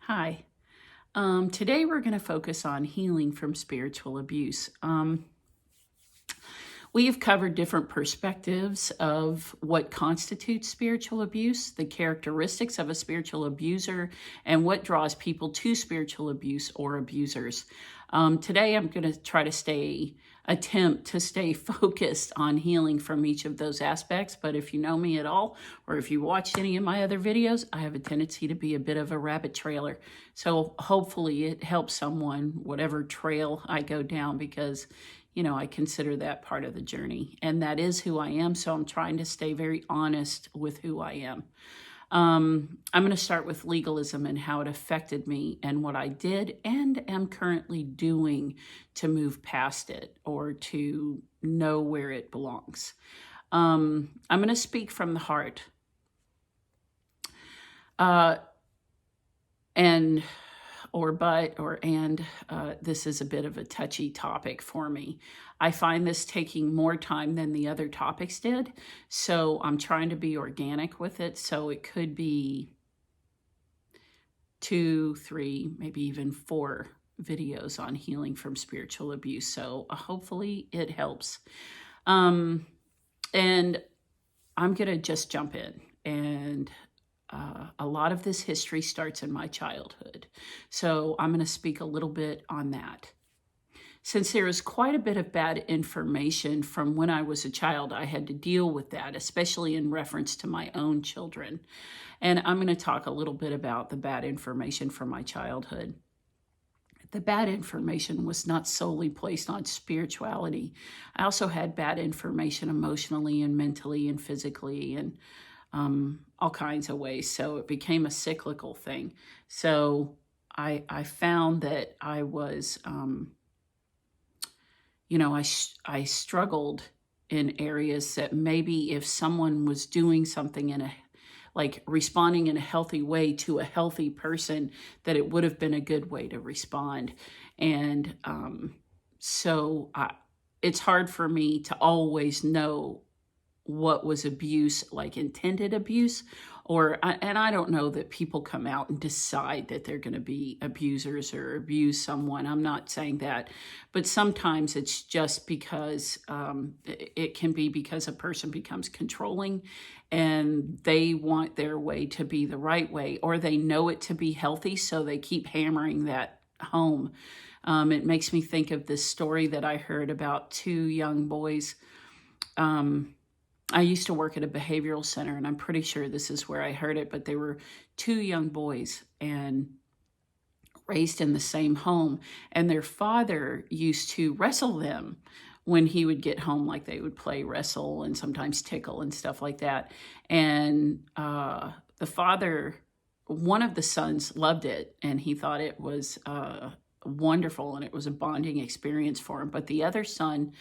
Hi. Today we're going to focus on healing from spiritual abuse. We have covered different perspectives of what constitutes spiritual abuse, the characteristics of a spiritual abuser, and what draws people to spiritual abuse or abusers. Today I'm going to try to attempt to stay focused on healing from each of those aspects. But if you know me at all, or if you watched any of my other videos, I have a tendency to be a bit of a rabbit trailer. So hopefully it helps someone, whatever trail I go down, because I consider that part of the journey, and that is who I am. So I'm trying to stay very honest with who I am. I'm going to start with legalism and how it affected me and what I did and am currently doing to move past it or to know where it belongs. I'm going to speak from the heart. This is a bit of a touchy topic for me. I find this taking more time than the other topics did, so I'm trying to be organic with it. So it could be 2, 3, maybe even 4 videos on healing from spiritual abuse. So hopefully it helps. And I'm going to just jump in. And a lot of this history starts in my childhood. So I'm going to speak a little bit on that. Since there is quite a bit of bad information from when I was a child, I had to deal with that, especially in reference to my own children. And I'm going to talk a little bit about the bad information from my childhood. The bad information was not solely placed on spirituality. I also had bad information emotionally and mentally and physically and all kinds of ways. So it became a cyclical thing. So I found that I was, I struggled in areas that maybe if someone was doing something responding in a healthy way to a healthy person, that it would have been a good way to respond. And it's hard for me to always know what was abuse, like intended abuse, and I don't know that people come out and decide that they're going to be abusers or abuse someone. I'm not saying that, but sometimes it's just because it can be because a person becomes controlling and they want their way to be the right way, or they know it to be healthy, so they keep hammering that home. It makes me think of this story that I heard about 2 young boys. I used to work at a behavioral center, and I'm pretty sure this is where I heard it, but they were 2 young boys and raised in the same home, and their father used to wrestle them when he would get home. Like, they would play wrestle and sometimes tickle and stuff like that. And the father, one of the sons, loved it, and he thought it was wonderful, and it was a bonding experience for him. But the other son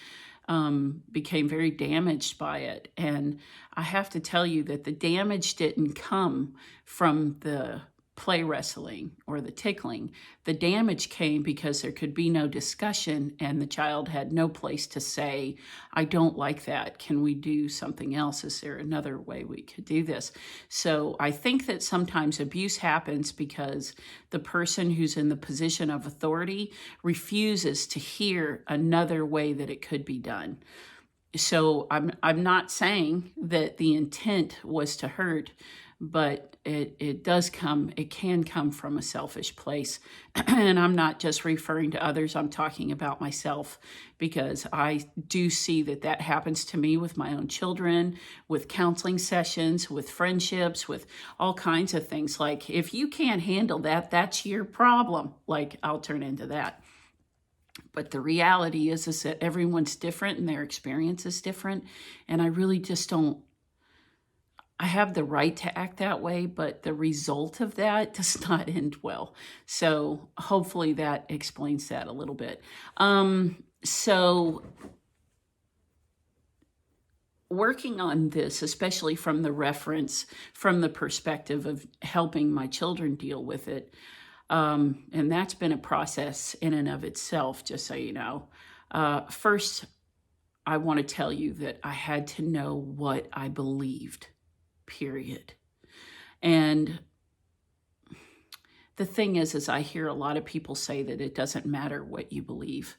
became very damaged by it. And I have to tell you that the damage didn't come from the play wrestling or the tickling. The damage came because there could be no discussion, and the child had no place to say, I don't like that. Can we do something else? Is there another way we could do this? So I think that sometimes abuse happens because the person who's in the position of authority refuses to hear another way that it could be done. So I'm not saying that the intent was to hurt, but it can come from a selfish place. And I'm not just referring to others, I'm talking about myself, because I do see that happens to me with my own children, with counseling sessions, with friendships, with all kinds of things. Like, if you can't handle that, that's your problem. Like, I'll turn into that. But the reality is that everyone's different and their experience is different. And I really just I have the right to act that way, but the result of that does not end well. So hopefully that explains that a little bit. So working on this, especially from the perspective of helping my children deal with it, and that's been a process in and of itself, just so you know. First, I want to tell you that I had to know what I believed, period. And the thing is I hear a lot of people say that it doesn't matter what you believe.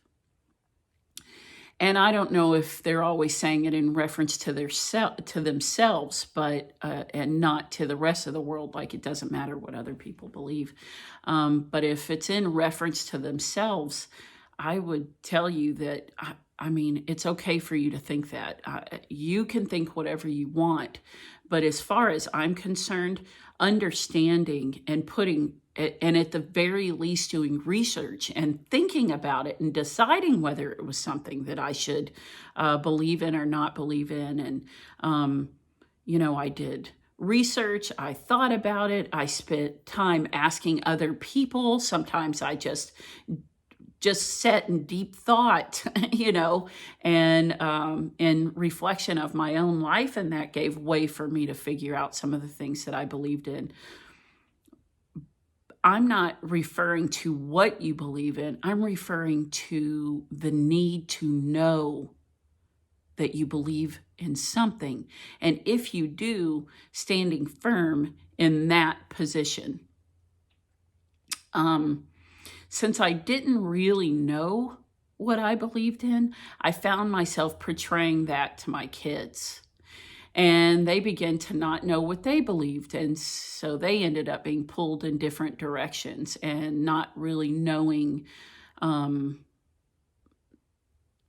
And I don't know if they're always saying it in reference to to themselves, but and not to the rest of the world, like it doesn't matter what other people believe. But if it's in reference to themselves, I would tell you that, I mean, it's okay for you to think that. You can think whatever you want. But as far as I'm concerned, understanding and and at the very least doing research and thinking about it and deciding whether it was something that I should believe in or not believe in. And, I did research, I thought about it, I spent time asking other people. Sometimes I just sat in deep thought, and in reflection of my own life. And that gave way for me to figure out some of the things that I believed in. I'm not referring to what you believe in. I'm referring to the need to know that you believe in something. And if you do, standing firm in that position. Since I didn't really know what I believed in, I found myself portraying that to my kids. And they began to not know what they believed. And so they ended up being pulled in different directions and not really knowing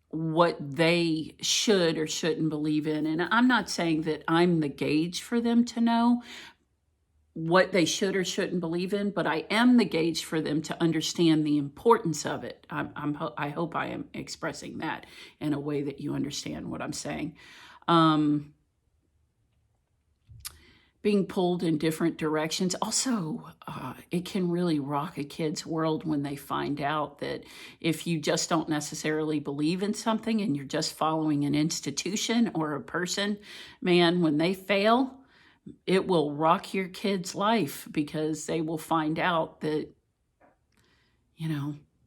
what they should or shouldn't believe in. And I'm not saying that I'm the gauge for them to know what they should or shouldn't believe in, but I am the gauge for them to understand the importance of it. I hope I am expressing that in a way that you understand what I'm saying. Being pulled in different directions. Also, it can really rock a kid's world when they find out that if you just don't necessarily believe in something and you're just following an institution or a person, man, when they fail, it will rock your kid's life, because they will find out that,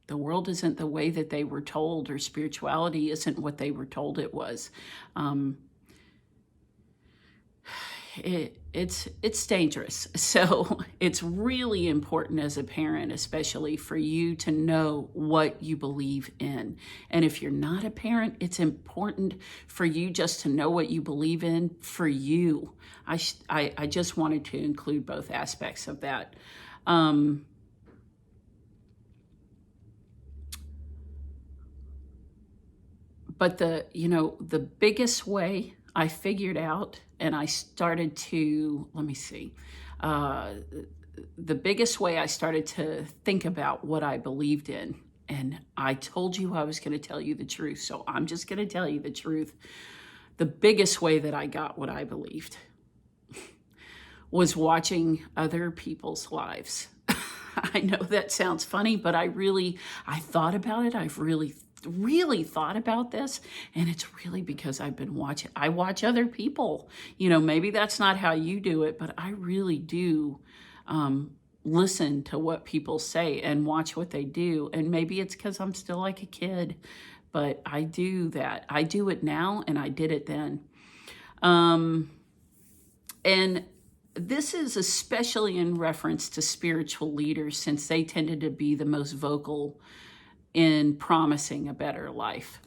the world isn't the way that they were told, or spirituality isn't what they were told it was. It's dangerous. So it's really important as a parent, especially for you to know what you believe in. And if you're not a parent, it's important for you just to know what you believe in for you. I just wanted to include both aspects of that. But the biggest way I figured out, and I started to, the biggest way I started to think about what I believed in, and I told you I was going to tell you the truth, so I'm just going to tell you the truth. The biggest way that I got what I believed was watching other people's lives. I know that sounds funny, but I thought about it. I've really thought about this, and it's really because I watch other people. Maybe that's not how you do it, but I really do listen to what people say and watch what they do. And maybe it's because I'm still like a kid, but I do that. I do it now, and I did it then. And this is especially in reference to spiritual leaders, since they tended to be the most vocal in promising a better life.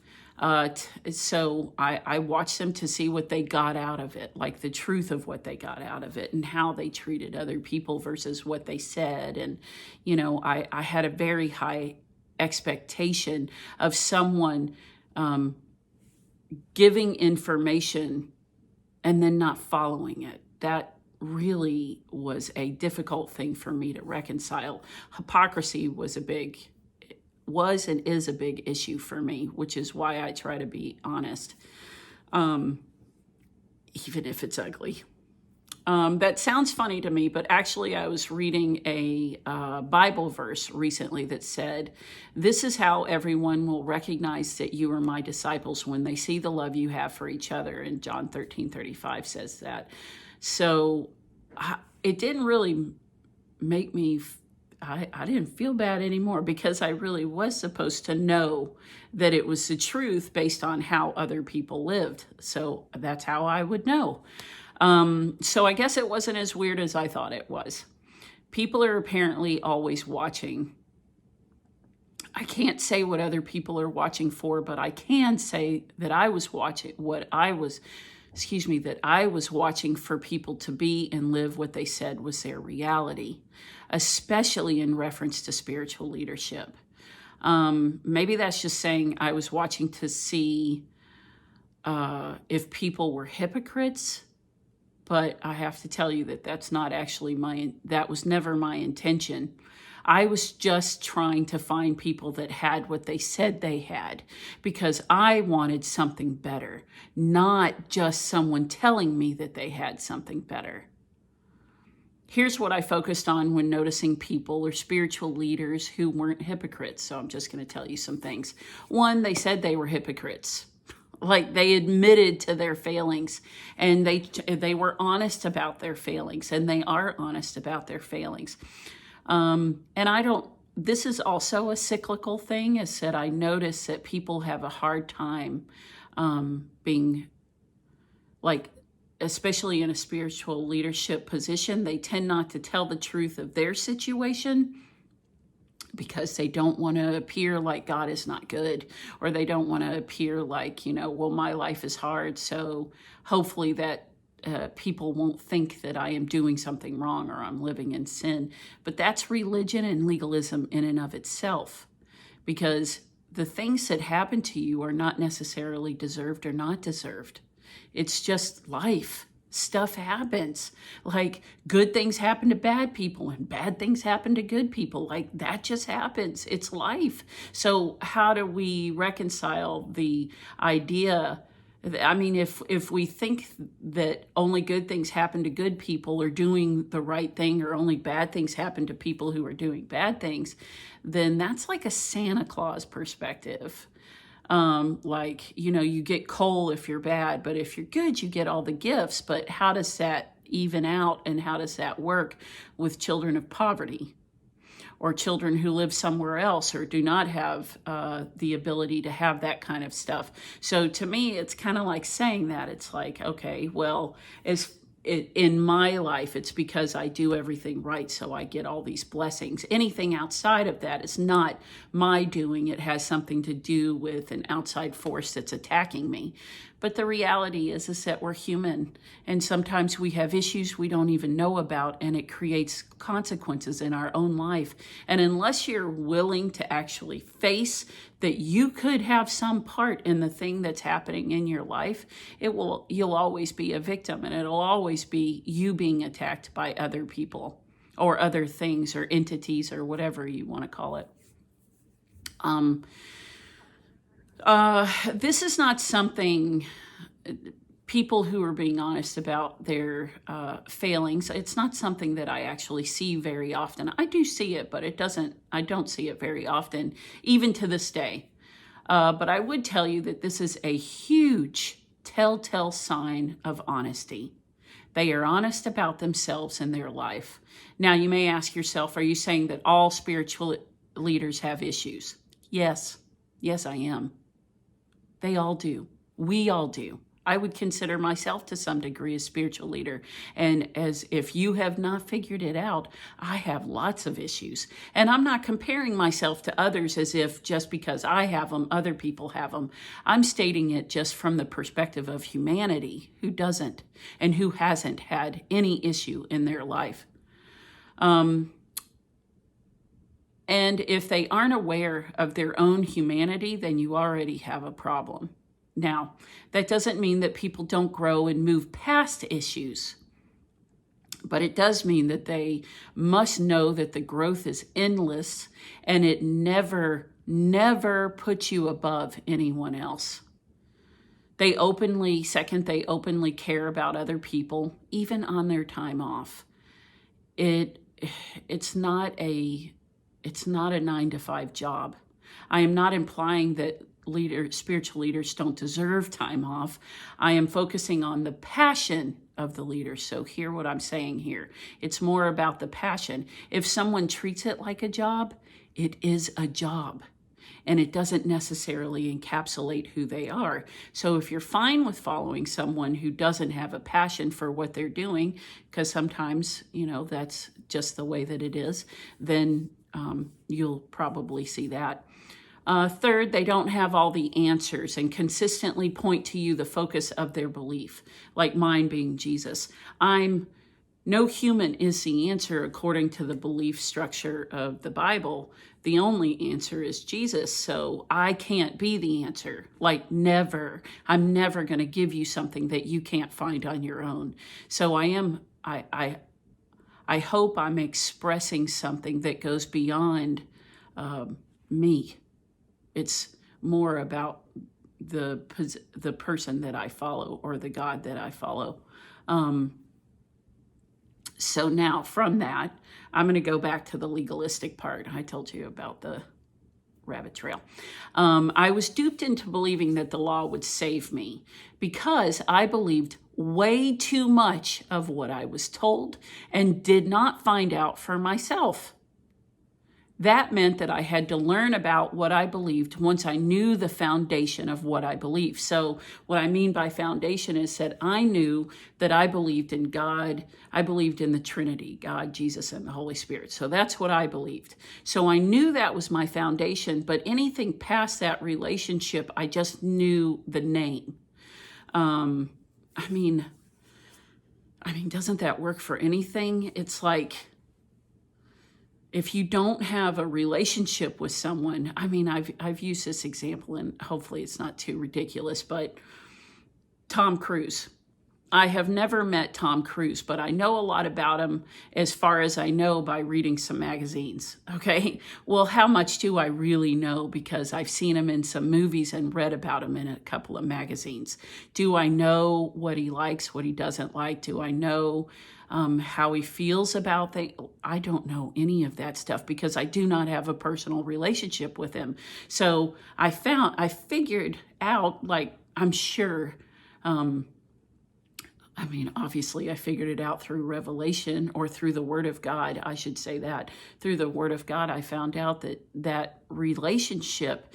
So I watched them to see what they got out of it, like the truth of what they got out of it and how they treated other people versus what they said. And, I had a very high expectation of someone giving information and then not following it. That really was a difficult thing for me to reconcile. Hypocrisy was and is a big issue for me, which is why I try to be honest, even if it's ugly. That sounds funny to me, but actually I was reading a Bible verse recently that said, "This is how everyone will recognize that you are my disciples, when they see the love you have for each other." And John 13:35 says that. So it didn't really make me I didn't feel bad anymore, because I really was supposed to know that it was the truth based on how other people lived. So that's how I would know. So I guess it wasn't as weird as I thought it was. People are apparently always watching. I can't say what other people are watching for, but I can say that I was watching that I was watching for people to be and live what they said was their reality, especially in reference to spiritual leadership. Maybe that's just saying I was watching to see if people were hypocrites, but I have to tell you that that's not actually that was never my intention. I was just trying to find people that had what they said they had, because I wanted something better, not just someone telling me that they had something better. Here's what I focused on when noticing people or spiritual leaders who weren't hypocrites. So I'm just going to tell you some things. One, they said they were hypocrites. Like, they admitted to their failings, and they were honest about their failings, and they are honest about their failings. This is also a cyclical thing, is that I notice that people have a hard time being, like, especially in a spiritual leadership position, they tend not to tell the truth of their situation because they don't want to appear like God is not good, or they don't want to appear like, well, my life is hard, so hopefully that people won't think that I am doing something wrong or I'm living in sin. But that's religion and legalism in and of itself, because the things that happen to you are not necessarily deserved or not deserved. It's just life. Stuff happens. Like, good things happen to bad people and bad things happen to good people. Like, that just happens. It's life. So how do we reconcile the idea? I mean, if we think that only good things happen to good people or doing the right thing, or only bad things happen to people who are doing bad things, then that's like a Santa Claus perspective. You get coal if you're bad, but if you're good, you get all the gifts. But how does that even out, and how does that work with children of poverty, or children who live somewhere else or do not have the ability to have that kind of stuff? So to me, it's kind of like saying that. It's like, okay, well, in my life, it's because I do everything right, so I get all these blessings. Anything outside of that is not my doing. It has something to do with an outside force that's attacking me. But the reality is that we're human, and sometimes we have issues we don't even know about, and it creates consequences in our own life. And unless you're willing to actually face that you could have some part in the thing that's happening in your life, you'll always be a victim, and it'll always be you being attacked by other people or other things or entities or whatever you want to call it. This is not something, people who are being honest about their failings, it's not something that I actually see very often. I do see it, but I don't see it very often, even to this day. But I would tell you that this is a huge telltale sign of honesty. They are honest about themselves and their life. Now, you may ask yourself, are you saying that all spiritual leaders have issues? Yes. Yes, I am. They all do. We all do. I would consider myself to some degree a spiritual leader. And as if you have not figured it out, I have lots of issues. And I'm not comparing myself to others as if just because I have them, other people have them. I'm stating it just from the perspective of humanity, who doesn't and who hasn't had any issue in their life. And if they aren't aware of their own humanity, then you already have a problem. Now, that doesn't mean that people don't grow and move past issues, but it does mean that they must know that the growth is endless, and it never puts you above anyone else. They openly care about other people, even on their time off. It's not a 9-to-5 job. I am not implying that spiritual leaders don't deserve time off. I am focusing on the passion of the leader. So hear what I'm saying here. It's more about the passion. If someone treats it like a job, it is a job. and it doesn't necessarily encapsulate who they are. So if you're fine with following someone who doesn't have a passion for what they're doing, because sometimes, that's just the way that it is, then you'll probably see that. Third, they don't have all the answers and consistently point to you the focus of their belief, like mine being Jesus. No human is the answer according to the belief structure of the Bible. The only answer is Jesus. So I can't be the answer. Like never. I'm never going to give you something that you can't find on your own. So I hope I'm expressing something that goes beyond me. It's more about the person that I follow, or the God that I follow. So now from that, I'm going to go back to the legalistic part. I told you about the rabbit trail. I was duped into believing that the law would save me because I believed way too much of what I was told and did not find out for myself. That meant that I had to learn about what I believed once I knew the foundation of what I believed. So what I mean by foundation is that I knew that I believed in God. I believed in the Trinity, God, Jesus, and the Holy Spirit. So that's what I believed. So I knew that was my foundation, but anything past that relationship, I just knew the name. I mean, doesn't that work for anything? It's like, if you don't have a relationship with someone, I've used this example, and hopefully it's not too ridiculous, but Tom Cruise. I have never met Tom Cruise, but I know a lot about him as far as I know by reading some magazines, okay? Well, how much do I really know? Because I've seen him in some movies and read about him in a couple of magazines. Do I know what he likes, what he doesn't like? Do I know how he feels about things? I don't know any of that stuff because I do not have a personal relationship with him. So I figured out, like, I'm sure, obviously I figured it out through revelation, or through the Word of God, I should say that. Through the Word of God, I found out that relationship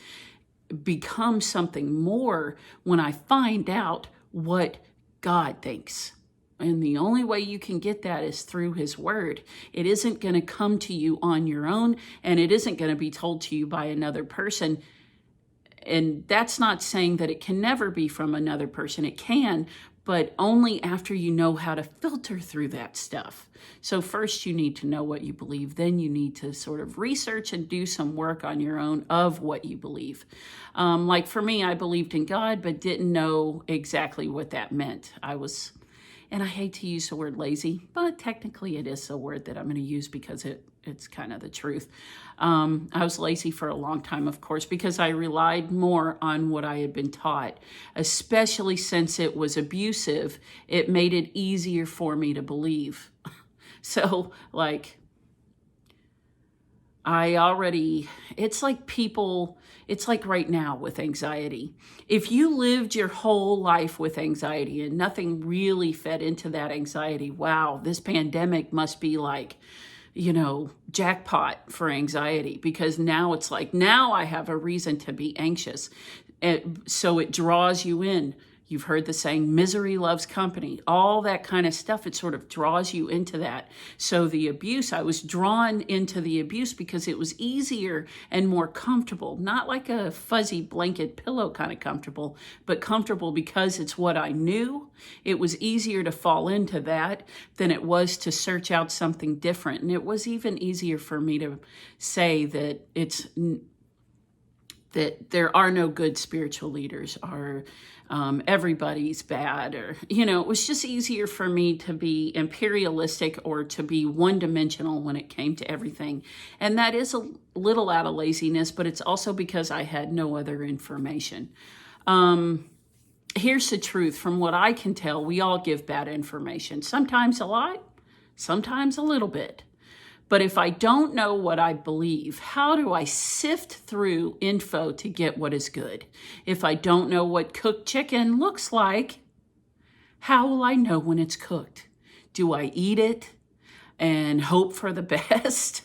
becomes something more when I find out what God thinks. And the only way you can get that is through His Word. It isn't going to come to you on your own, and it isn't going to be told to you by another person. And that's not saying that it can never be from another person. It can, but only after you know how to filter through that stuff. So first you need to know what you believe. Then you need to sort of research and do some work on your own of what you believe. Like for me, I believed in God, but didn't know exactly what that meant. And I hate to use the word lazy, but technically it is a word that I'm going to use because it's kind of the truth. I was lazy for a long time, of course, because I relied more on what I had been taught, especially since it was abusive. It made it easier for me to believe. So, like, it's like right now with anxiety. If you lived your whole life with anxiety and nothing really fed into that anxiety, wow, this pandemic must be like, jackpot for anxiety, because now it's like, now I have a reason to be anxious. So it draws you in. You've heard the saying, misery loves company, all that kind of stuff. It sort of draws you into that. So the abuse, I was drawn into the abuse because it was easier and more comfortable, not like a fuzzy blanket pillow kind of comfortable, but comfortable because it's what I knew. It was easier to fall into that than it was to search out something different. And it was even easier for me to say that that there are no good spiritual leaders, or everybody's bad, or, it was just easier for me to be imperialistic or to be one-dimensional when it came to everything. And that is a little out of laziness, but it's also because I had no other information. Here's the truth. From what I can tell, we all give bad information. Sometimes a lot, sometimes a little bit. But if I don't know what I believe, how do I sift through info to get what is good? If I don't know what cooked chicken looks like, how will I know when it's cooked? Do I eat it and hope for the best?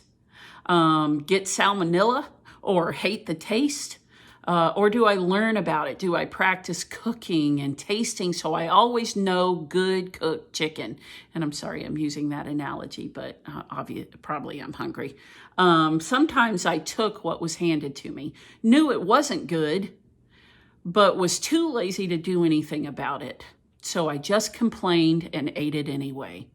Get salmonella? or hate the taste? Or do I learn about it? Do I practice cooking and tasting so I always know good cooked chicken? And I'm sorry I'm using that analogy, but probably I'm hungry. Sometimes I took what was handed to me, knew it wasn't good, but was too lazy to do anything about it. So I just complained and ate it anyway.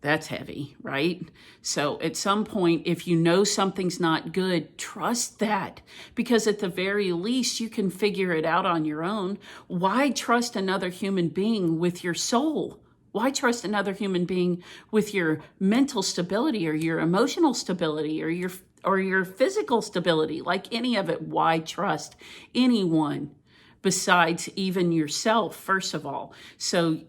That's heavy, right? So at some point, if you know something's not good, trust that, because at the very least, you can figure it out on your own. Why trust another human being with your soul? Why trust another human being with your mental stability or your emotional stability or your physical stability? Like any of it, why trust anyone besides even yourself, first of all? So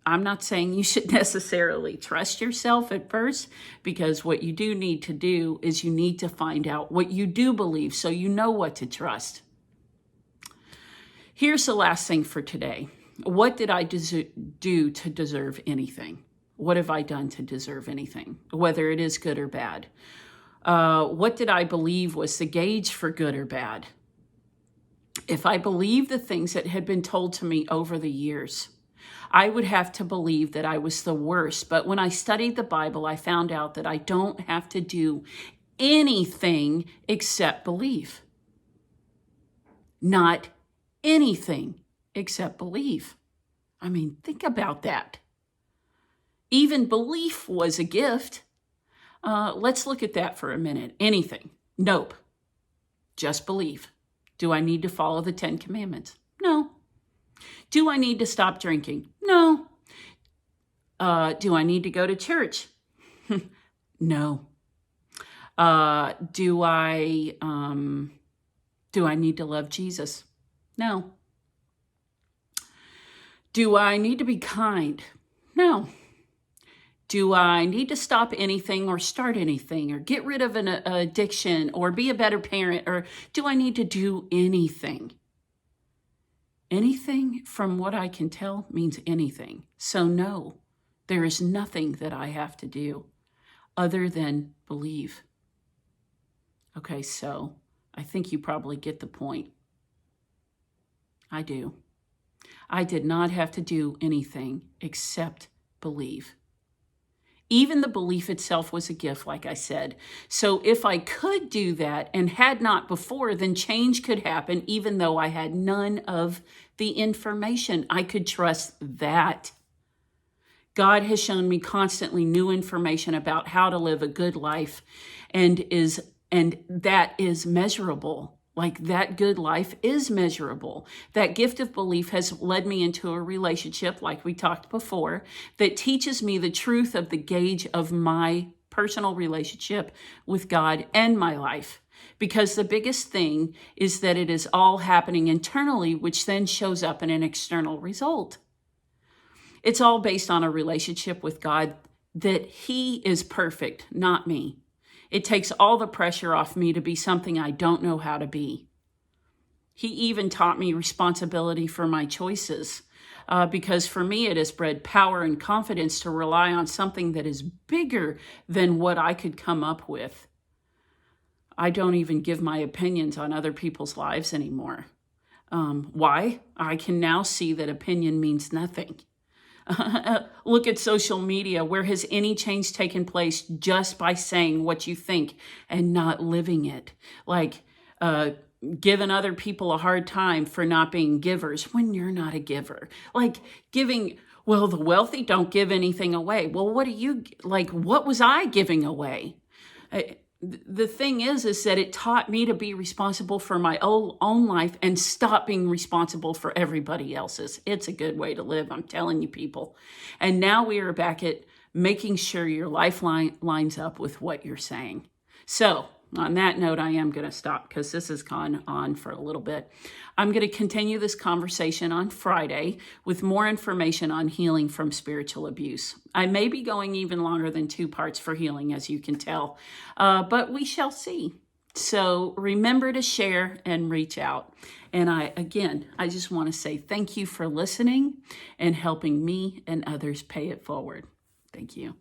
I'm not saying you should necessarily trust yourself at first, because what you do need to do is you need to find out what you do believe so you know what to trust. Here's the last thing for today. What did I do to deserve anything? What have I done to deserve anything, whether it is good or bad? What did I believe was the gauge for good or bad? If I believed the things that had been told to me over the years, I would have to believe that I was the worst. But when I studied the Bible, I found out that I don't have to do anything except believe. Not anything except believe. I mean, think about that. Even belief was a gift. Let's look at that for a minute. Anything? Nope. Just believe. Do I need to follow the 10 Commandments? No. Do I need to stop drinking? No. Do I need to go to church? No. Do I need to love Jesus? No. Do I need to be kind? No. Do I need to stop anything or start anything or get rid of an addiction or be a better parent? Or do I need to do anything? Anything, from what I can tell, means anything. So no, there is nothing that I have to do other than believe. Okay, so I think you probably get the point. I do. I did not have to do anything except believe. Even the belief itself was a gift, like I said. So if I could do that and had not before, then change could happen, even though I had none of the information. I could trust that. God has shown me constantly new information about how to live a good life, and that is measurable. Like, that good life is measurable. That gift of belief has led me into a relationship, like we talked before, that teaches me the truth of the gauge of my personal relationship with God and my life. Because the biggest thing is that it is all happening internally, which then shows up in an external result. It's all based on a relationship with God, that He is perfect, not me. It takes all the pressure off me to be something I don't know how to be. He even taught me responsibility for my choices, because for me it has bred power and confidence to rely on something that is bigger than what I could come up with. I don't even give my opinions on other people's lives anymore. Why? I can now see that opinion means nothing. Look at social media. Where has any change taken place just by saying what you think and not living it? Like giving other people a hard time for not being givers when you're not a giver. Like giving, well, the wealthy don't give anything away. Well, what was I giving away? The thing is that it taught me to be responsible for my own life and stop being responsible for everybody else's. It's a good way to live, I'm telling you, people. And now we are back at making sure your life lines up with what you're saying. So on that note, I am going to stop because this has gone on for a little bit. I'm going to continue this conversation on Friday with more information on healing from spiritual abuse. I may be going even longer than 2 parts for healing, as you can tell, but we shall see. So remember to share and reach out. And I just want to say thank you for listening and helping me and others pay it forward. Thank you.